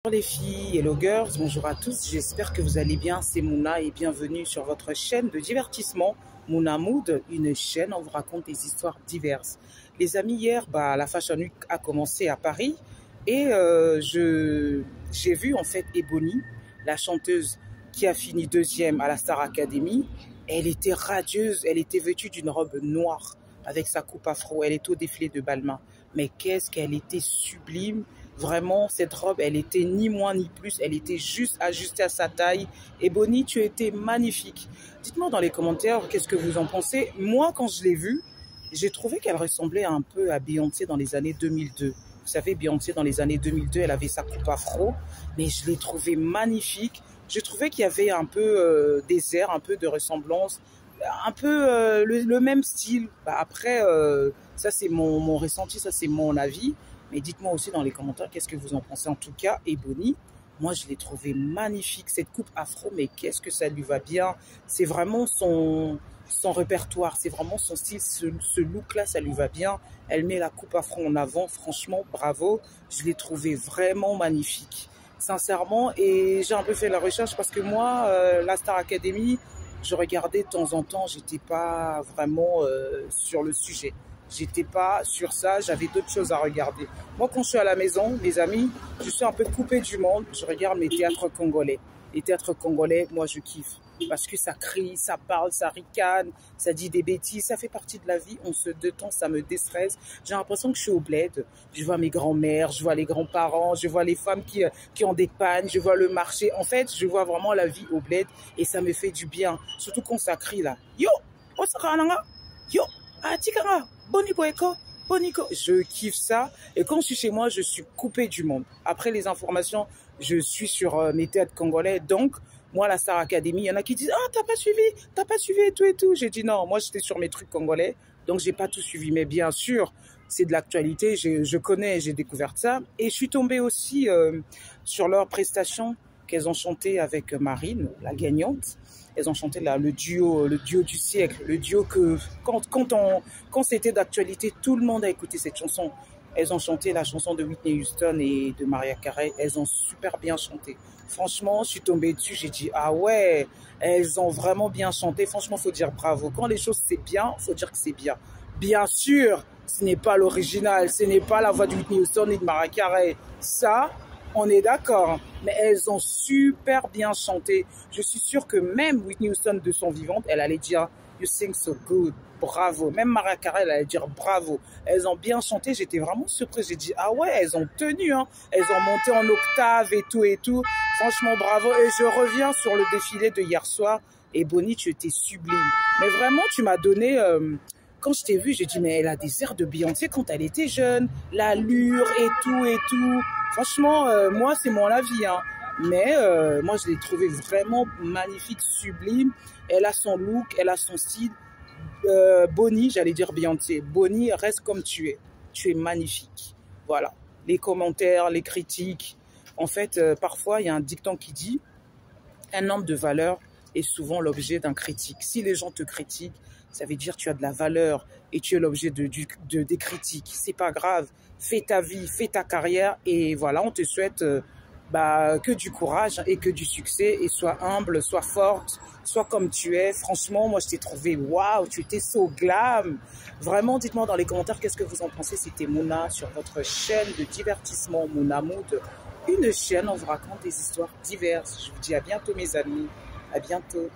Bonjour les filles, hello girls, bonjour à tous, j'espère que vous allez bien, c'est Mouna et bienvenue sur votre chaîne de divertissement Mouna Mood, une chaîne où on vous raconte des histoires diverses. Les amis, hier, la Fashion Week a commencé à Paris et j'ai vu en fait Ebony, la chanteuse qui a fini deuxième à la Star Academy. Elle était radieuse, elle était vêtue d'une robe noire avec sa coupe afro, elle était au défilé de Balmain. Mais qu'est-ce qu'elle était sublime! Vraiment, cette robe, elle était ni moins ni plus. Elle était juste ajustée à sa taille. Ebony, tu étais magnifique. Dites-moi dans les commentaires, qu'est-ce que vous en pensez? Moi, quand je l'ai vue, j'ai trouvé qu'elle ressemblait un peu à Beyoncé dans les années 2002. Vous savez, Beyoncé, dans les années 2002, elle avait sa coupe afro. Mais je l'ai trouvée magnifique. Je trouvais qu'il y avait un peu des airs, un peu de ressemblance. Un peu le même style. Après, ça, c'est mon ressenti, ça, c'est mon avis. Mais dites-moi aussi dans les commentaires qu'est-ce que vous en pensez. En tout cas, Ebony, moi je l'ai trouvé magnifique. Cette coupe afro, mais qu'est-ce que ça lui va bien. C'est vraiment son répertoire, c'est vraiment son style. Ce look-là, ça lui va bien. Elle met la coupe afro en avant. Franchement, bravo. Je l'ai trouvé vraiment magnifique. Sincèrement, et j'ai un peu fait la recherche parce que moi, la Star Academy, je regardais de temps en temps. J'étais pas vraiment sur le sujet. J'étais pas sur ça, j'avais d'autres choses à regarder. Moi, quand je suis à la maison, mes amis, je suis un peu coupée du monde. Je regarde mes théâtres congolais. Les théâtres congolais, moi, je kiffe. Parce que ça crie, ça parle, ça ricane, ça dit des bêtises. Ça fait partie de la vie. On se détend, ça me déstresse. J'ai l'impression que je suis au bled. Je vois mes grands-mères, je vois les grands-parents, je vois les femmes qui ont des pannes, je vois le marché. En fait, je vois vraiment la vie au bled et ça me fait du bien. Surtout quand ça crie là. Yo, Osakananga, yo, Atikanga. Bonico, je kiffe ça. Et quand je suis chez moi, je suis coupé du monde. Après les informations, je suis sur mes théâtres congolais. Donc, moi, la Star Academy, il y en a qui disent « Ah, t'as pas suivi et tout. » J'ai dit non, moi, j'étais sur mes trucs congolais. Donc, j'ai pas tout suivi. Mais bien sûr, c'est de l'actualité. Je connais, j'ai découvert ça. Et je suis tombée aussi sur leurs prestations qu'elles ont chanté avec Marine, la gagnante. Elles ont chanté là, le duo du siècle, le duo que quand c'était d'actualité, tout le monde a écouté cette chanson. Elles ont chanté la chanson de Whitney Houston et de Mariah Carey. Elles ont super bien chanté. Franchement, je suis tombée dessus, j'ai dit ah ouais, elles ont vraiment bien chanté. Franchement, faut dire bravo. Quand les choses c'est bien, faut dire que c'est bien. Bien sûr, ce n'est pas l'original, ce n'est pas la voix de Whitney Houston et de Mariah Carey. Ça, on est d'accord, mais elles ont super bien chanté. Je suis sûre que même Whitney Houston de son vivante, elle allait dire « You sing so good ». Bravo. Même Mariah Carey, elle allait dire bravo. Elles ont bien chanté. J'étais vraiment surprise. J'ai dit, ah ouais, elles ont tenu, hein. Elles ont monté en octave et tout. Franchement, bravo. Et je reviens sur le défilé de hier soir. Et Bonnie, tu étais sublime. Mais vraiment, tu m'as donné... quand je t'ai vue, j'ai dit, mais elle a des airs de Beyoncé quand elle était jeune. L'allure et tout. Franchement, moi, c'est mon avis, hein. Mais moi, je l'ai trouvée vraiment magnifique, sublime. Elle a son look, elle a son style. Bonnie, j'allais dire Beyoncé. Bonnie, reste comme tu es. Tu es magnifique. Voilà. Les commentaires, les critiques. En fait, parfois, il y a un dicton qui dit un homme de valeur est souvent l'objet d'un critique. Si les gens te critiquent, ça veut dire que tu as de la valeur et tu es l'objet des critiques. C'est pas grave. Fais ta vie, fais ta carrière et voilà, on te souhaite que du courage et que du succès et sois humble, sois forte, sois comme tu es. Franchement, moi, je t'ai trouvé waouh, tu étais so glam. Vraiment, dites-moi dans les commentaires qu'est-ce que vous en pensez. C'était Mouna sur votre chaîne de divertissement Mouna Mood. Une chaîne où on vous raconte des histoires diverses. Je vous dis à bientôt, mes amis. À bientôt.